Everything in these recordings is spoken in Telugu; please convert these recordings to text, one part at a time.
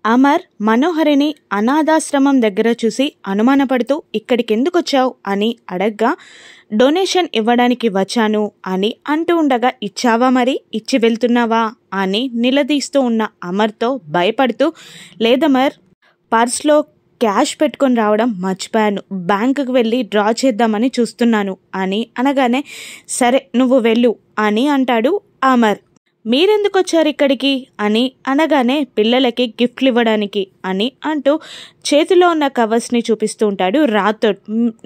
అమర్ మనోహరిని అనాథాశ్రమం దగ్గర చూసి అనుమానపడుతూ ఇక్కడికెందుకొచ్చావు అని అడగ్గా డొనేషన్ ఇవ్వడానికి వచ్చాను అని అంటూ ఉండగా ఇచ్చావా మరి ఇచ్చి వెళ్తున్నావా అని నిలదీస్తూ ఉన్న అమర్తో భయపడుతూ లేదమర్ పర్స్లో క్యాష్ పెట్టుకొని రావడం మర్చిపోయాను, బ్యాంకుకి వెళ్ళి డ్రా చేద్దామని చూస్తున్నాను అని అనగానే సరే నువ్వు వెళ్ళు అని అంటాడు అమర్. మీరెందుకు వచ్చారు ఇక్కడికి అని అనగానే పిల్లలకి గిఫ్ట్లు ఇవ్వడానికి అని అంటూ చేతిలో ఉన్న కవర్స్ని చూపిస్తూ ఉంటాడు రాథోడ్.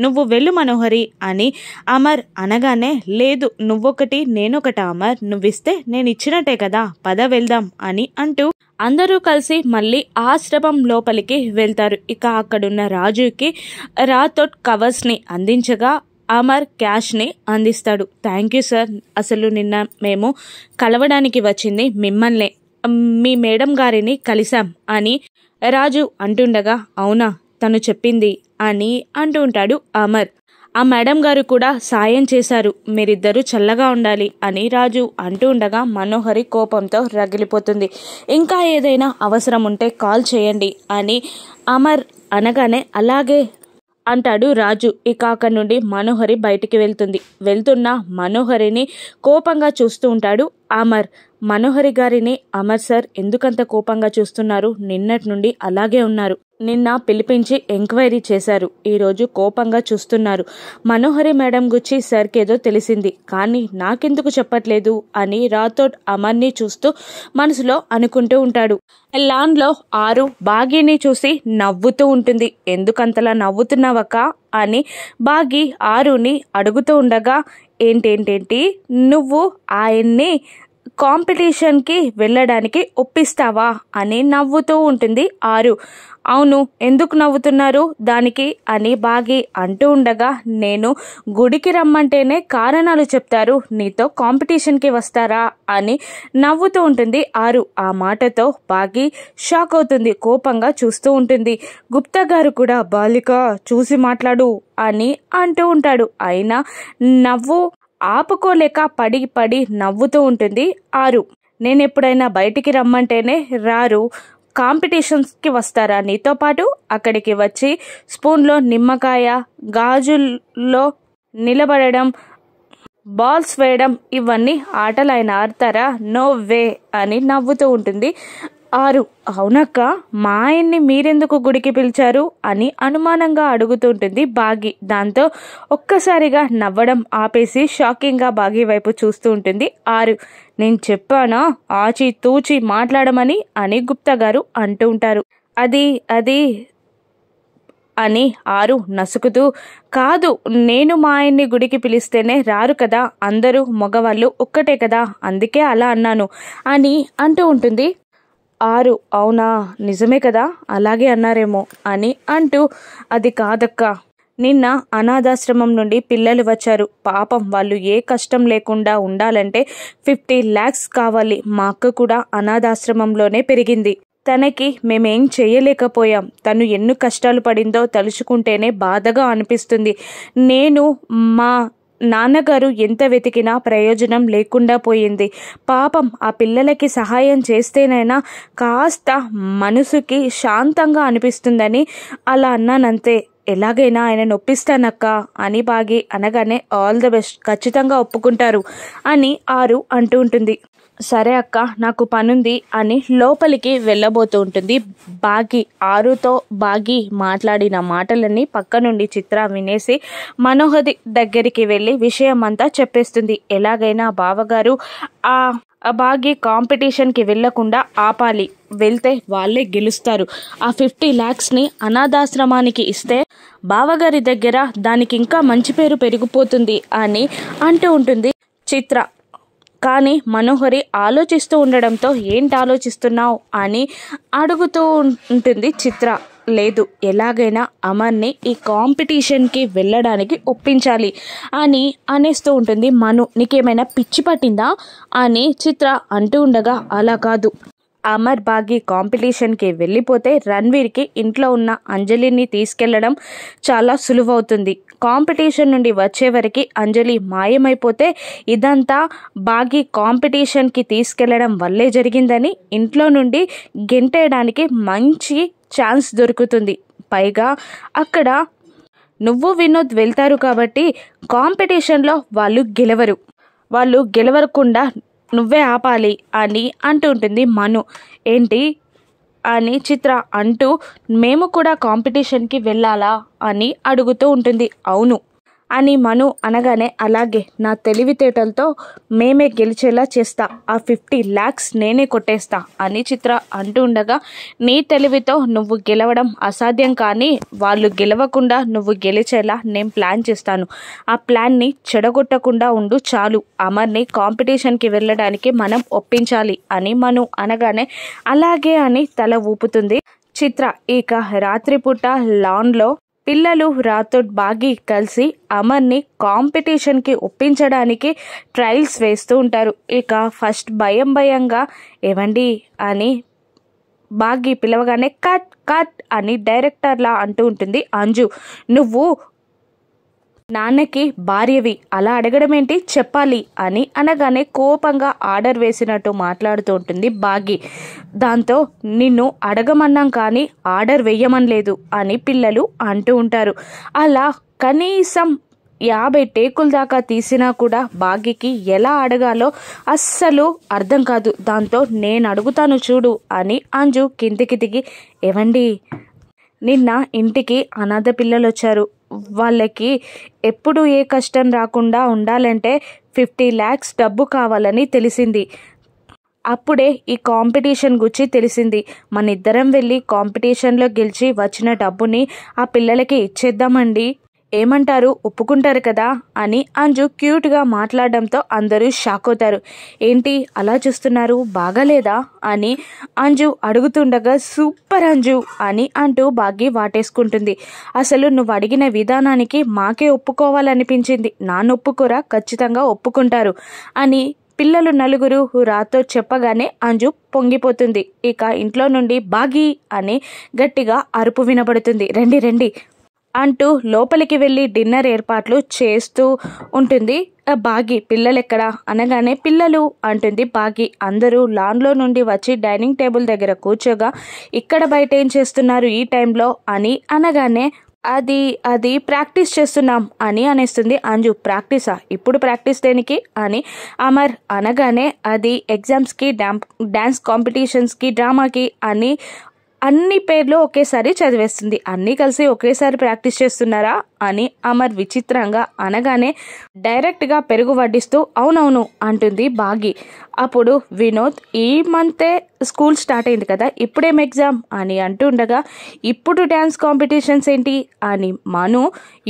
నువ్వు వెళ్ళు మనోహరి అని అమర్ అనగానే లేదు నువ్వొకటి నేనొకట అమర్, నువ్విస్తే నేను ఇచ్చినట్టే కదా, పద వెళ్దాం అని అంటూ అందరూ కలిసి మళ్ళీ ఆశ్రమం లోపలికి వెళ్తారు. ఇక అక్కడున్న రాజుకి రాథోడ్ కవర్స్ని అందించగా అమర్ క్యాష్ని అందిస్తాడు. థ్యాంక్ యూ సార్, అసలు నిన్న మేము కలవడానికి వచ్చింది మిమ్మల్నే, మీ మేడం గారిని కలిసాం అని రాజు అంటుండగా అవునా తను చెప్పింది అని అంటూ ఉంటాడు అమర్. ఆ మేడం గారు కూడా సాయం చేశారు, మీరిద్దరూ చల్లగా ఉండాలి అని రాజు అంటూ ఉండగా మనోహరి కోపంతో రగిలిపోతుంది. ఇంకా ఏదైనా అవసరం ఉంటే కాల్ చేయండి అని అమర్ అనగానే అలాగే అంటాడు రాజు. ఇక అక్కడి నుండి మనోహరి బయటికి వెళ్తున్న మనోహరిని కోపంగా చూస్తూ ఉంటాడు అమర్. మనోహరి గారిని అమర్ సార్ ఎందుకంత కోపంగా చూస్తున్నారు, నిన్నటి నుండి అలాగే ఉన్నారు, నిన్న పిలిపించి ఎంక్వైరీ చేశారు, ఈరోజు కోపంగా చూస్తున్నారు, మనోహరి మేడం గురించి సార్కి ఏదో తెలిసింది కానీ నాకెందుకు చెప్పట్లేదు అని రాథోడ్ అమర్ని చూస్తూ మనసులో అనుకుంటూ ఉంటాడు. లాన్లో ఆరు బాగీని చూసి నవ్వుతూ ఉంటుంది. ఎందుకంతలా నవ్వుతున్నావక్క అని బాగీ ఆరుని అడుగుతూ ఉండగా ఏంటేంటేంటి నువ్వు ఆయన్ని కాంపిటీషన్కి వెళ్ళడానికి ఒప్పిస్తావా అని నవ్వుతూ ఉంటుంది ఆరు. అవును ఎందుకు నవ్వుతున్నారు దానికి అని బాగి అంటూ ఉండగా నేను గుడికి రమ్మంటేనే కారణాలు చెప్తారు, నీతో కాంపిటీషన్కి వస్తారా అని నవ్వుతూ ఉంటుంది ఆరు. ఆ మాటతో బాగి షాక్ అవుతుంది, కోపంగా చూస్తూ ఉంటుంది. గుప్తా గారు కూడా బాలిక చూసి మాట్లాడు అని అంటూ ఉంటాడు. అయినా నవ్వు ఆపుకోలేక పడి పడి నవ్వుతూ ఉంటుంది ఆరు. నేనెప్పుడైనా బయటికి రమ్మంటేనే రారు, కాంపిటీషన్స్కి వస్తారా నీతో పాటు, అక్కడికి వచ్చి స్పూన్లో నిమ్మకాయ గాజుల్లో నిలబడడం బాల్స్ వేయడం ఇవన్నీ ఆటలు ఆయన ఆడతారా, నో వే అని నవ్వుతూ ఉంటుంది ఆరు. అవునక్క మా ఆయన్ని మీరెందుకు గుడికి పిలిచారు అని అనుమానంగా అడుగుతుంటుంది బాగి. దాంతో ఒక్కసారిగా నవ్వడం ఆపేసి షాకింగ్గా బాగి వైపు చూస్తూ ఉంటుంది ఆరు. నేను చెప్పానా ఆచి తూచి మాట్లాడమని అని గుప్తా గారు అంటూ ఉంటారు. అది అని ఆరు నసుకుతూ కాదు నేను మా ఆయన్ని గుడికి పిలిస్తేనే రారు కదా, అందరూ మగవాళ్ళు ఒక్కటే కదా అందుకే అలా అన్నాను అని అంటూ ఉంటుంది ఆరు. అవునా నిజమే కదా అలాగే అన్నారేమో అని అంటూ అది కాదక్క నిన్న అనాథాశ్రమం నుండి పిల్లలు వచ్చారు, పాపం వాళ్ళు ఏ కష్టం లేకుండా ఉండాలంటే 50 lakhs కావాలి, మా అక్క కూడా అనాథాశ్రమంలోనే పెరిగింది, తనకి మేమేం చేయలేకపోయాం, తను ఎన్ని కష్టాలు పడిందో తలుచుకుంటేనే బాధగా అనిపిస్తుంది, నేను మా నాన్నగారు ఎంత వెతికినా ప్రయోజనం లేకుండా పోయింది, పాపం ఆ పిల్లలకి సహాయం చేస్తేనైనా కాస్త మనసుకి శాంతంగా అనిపిస్తుందని అలా అన్నానంతే, ఎలాగైనా ఆయన నొప్పిస్తానక్క అని బాగి అనగానే ఆల్ ద బెస్ట్ ఖచ్చితంగా ఒప్పుకుంటారు అని ఆరు అంటూ ఉంటుంది. సరే అక్క నాకు పనుంది అని లోపలికి వెళ్ళబోతూ ఉంటుంది బాగి. ఆరుతో బాగి మాట్లాడిన మాటలన్నీ పక్క నుండి చిత్ర వినేసి మనోహరి దగ్గరికి వెళ్ళి విషయం అంతా చెప్పేస్తుంది. ఎలాగైనా బావగారు ఆ బాగి కాంపిటీషన్కి వెళ్లకుండా ఆపాలి, వెళ్తే వాళ్ళే గెలుస్తారు, ఆ 50 lakhsని అనాథాశ్రమానికి ఇస్తే బావగారి దగ్గర దానికి ఇంకా మంచి పేరు పెరిగిపోతుంది అని అంటూ ఉంటుంది చిత్ర. కానీ మనోహరి ఆలోచిస్తూ ఉండడంతో ఏంటి ఆలోచిస్తున్నావు అని అడుగుతూ ఉంటుంది చిత్ర. లేదు ఎలాగైనా అమర్ని ఈ కాంపిటీషన్కి వెళ్ళడానికి ఒప్పించాలి అని అనేస్తూ ఉంటుంది మను. నీకేమైనా పిచ్చి పట్టిందా అని చిత్ర అంటూ ఉండగా అలా కాదు అమర్ బాగి కాంపిటీషన్కి వెళ్ళిపోతే రణ్వీర్కి ఇంట్లో ఉన్న అంజలిని తీసుకెళ్లడం చాలా సులువవుతుంది. కాంపిటీషన్ నుండి వచ్చే వరకు అంజలి మాయమైపోతే ఇదంతా బాగి కాంపిటీషన్కి తీసుకెళ్లడం వల్లే జరిగిందని ఇంట్లో నుండి గెంటేయడానికి మంచి ఛాన్స్ దొరుకుతుంది. పైగా అక్కడ నువ్వు వినోద్ వెళ్తారు కాబట్టి కాంపిటీషన్లో వాళ్ళు గెలవకుండా నువ్వే ఆపాలి అని అంటుంటుంది మను. ఏంటి అని చిత్ర అంటూ మేము కూడా కాంపిటీషన్కి వెళ్ళాలా అని అడుగుతూ ఉంటుంది. అవును అని మను అనగానే అలాగే నా తెలివితేటలతో మేమే గెలిచేలా చేస్తా, ఆ 50 lakhs నేనే కొట్టేస్తా అని చిత్ర అంటూ ఉండగా నీ తెలివితో నువ్వు గెలవడం అసాధ్యం, కానీ వాళ్ళు గెలవకుండా నువ్వు గెలిచేలా నేను ప్లాన్ చేస్తాను. ఆ ప్లాన్ని చెడగొట్టకుండా ఉండు చాలు. అమర్ని కాంపిటీషన్కి వెళ్ళడానికి మనం ఒప్పించాలి అని మను అనగానే అలాగే అని తల ఊపుతుంది చిత్ర. ఇక రాత్రిపూట లాన్లో పిల్లలు రాథోడ్ బాగి కలిసి అమర్ని కాంపిటీషన్కి ఒప్పించడానికి ట్రయల్స్ వేస్తూ ఉంటారు. ఇక ఫస్ట్ భయంగా ఏవండి అని బాగి పిలవగానే కట్ కట్ అని డైరెక్టర్లా అంటూ ఉంటుంది అంజు. నువ్వు నాన్నకి భార్యవి, అలా అడగడం ఏంటి, చెప్పాలి అని అనగానే కోపంగా ఆర్డర్ వేసినట్టు మాట్లాడుతూ ఉంటుంది బాగి. దాంతో నిన్ను అడగమన్నాం కానీ ఆర్డర్ వేయమనలేదు అని పిల్లలు అంటూ ఉంటారు. అలా కనీసం 50 టేకుల దాకా తీసినా కూడా బాగికి ఎలా అడగాలో అస్సలు అర్థం కాదు. దాంతో నేను అడుగుతాను చూడు అని అంజు కిందికి దిగి ఏవండి నిన్న ఇంటికి అనాథ పిల్లలు వచ్చారు, వాళ్ళకి ఎప్పుడు ఏ కష్టం రాకుండా ఉండాలంటే 50 lakhs డబ్బు కావాలని తెలిసింది. అప్పుడే ఈ కాంపిటీషన్ గురించి తెలిసింది. మన ఇద్దరం వెళ్ళి కాంపిటీషన్లో గెలిచి వచ్చిన డబ్బుని ఆ పిల్లలకి ఇచ్చేద్దామండి, ఏమంటారు, ఒప్పుకుంటారు కదా అని అంజు క్యూట్గా మాట్లాడడంతో అందరూ షాక్ అవుతారు. ఏంటి అలా చూస్తున్నారు, బాగాలేదా అని అంజు అడుగుతుండగా సూపర్ అంజు అని అంటూ బాగి వాటేసుకుంటుంది. అసలు నువ్వు అడిగిన విధానానికి మాకే ఒప్పుకోవాలనిపించింది, నాన్న ఒప్పుకోరా, ఖచ్చితంగా ఒప్పుకుంటారు అని పిల్లలు నలుగురు రాతో చెప్పగానే అంజు పొంగిపోతుంది. ఇక ఇంట్లో నుండి బాగి అని గట్టిగా అరుపు వినబడుతుంది. రండి రండి అంటూ లోపలికి వెళ్ళి డిన్నర్ ఏర్పాట్లు చేస్తూ ఉంటుంది బాగి. పిల్లలు ఎక్కడా అనగానే పిల్లలు అంటుంది బాగి. అందరూ లాన్లో నుండి వచ్చి డైనింగ్ టేబుల్ దగ్గర కూర్చోగా ఇక్కడ బయట ఏం చేస్తున్నారు ఈ టైంలో అని అనగానే అది ప్రాక్టీస్ చేస్తున్నాం అని అనేస్తుంది అంజు. ప్రాక్టీసా, ఇప్పుడు ప్రాక్టీస్ దేనికి అని అమర్ అనగానే అది ఎగ్జామ్స్కి, డ్యాన్స్ కాంపిటీషన్స్కి, డ్రామాకి అని అన్ని పేర్లు ఒకేసారి చదివేస్తుంది. అన్నీ కలిసి ఒకేసారి ప్రాక్టీస్ చేస్తున్నారా అని అమర్ విచిత్రంగా అనగానే డైరెక్ట్గా పెరుగు వడ్డిస్తూ అవునవును అంటుంది బాగి. అప్పుడు వినోద్ ఈ మంతే స్కూల్ స్టార్ట్ అయింది కదా, ఇప్పుడేం ఎగ్జామ్ అని అంటుండగా ఇప్పుడు డ్యాన్స్ కాంపిటీషన్స్ ఏంటి అని మను,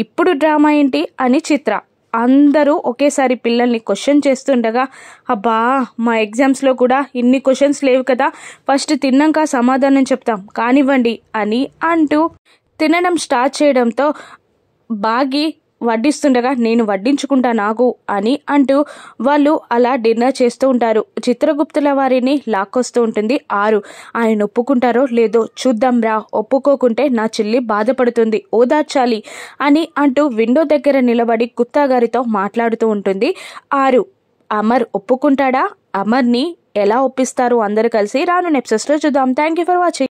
ఇప్పుడు డ్రామా ఏంటి అని చిత్ర. అందరూ ఒకేసారి పిల్లల్ని క్వశ్చన్ చేస్తుండగా అబ్బా మా ఎగ్జామ్స్లో కూడా ఇన్ని క్వశ్చన్స్ లేవు కదా, ఫస్ట్ తిన్నాక సమాధానం చెప్తాం కానివ్వండి అని అంటూ తినడం స్టార్ట్ చేయడంతో బాగి వడ్డిస్తుండగా నేను వడ్డించుకుంటా నాకు అని అంటూ వాళ్ళు అలా డిన్నర్ చేస్తూ ఉంటారు. చిత్రగుప్తుల వారిని లాక్కొస్తూ ఉంటుంది 6. ఆయన ఒప్పుకుంటారో లేదో చూద్దాం రా, ఒప్పుకోకుంటే నా చెల్లి బాధపడుతుంది, ఓదార్చాలి అని అంటూ విండో దగ్గర నిలబడి గుప్తా గారితో మాట్లాడుతూ ఉంటుంది 6. అమర్ ఒప్పుకుంటాడా, అమర్ని ఎలా ఒప్పిస్తారు అందరు కలిసి రాను ఎపిసోడ్స్లో చూద్దాం. Thank you for watching.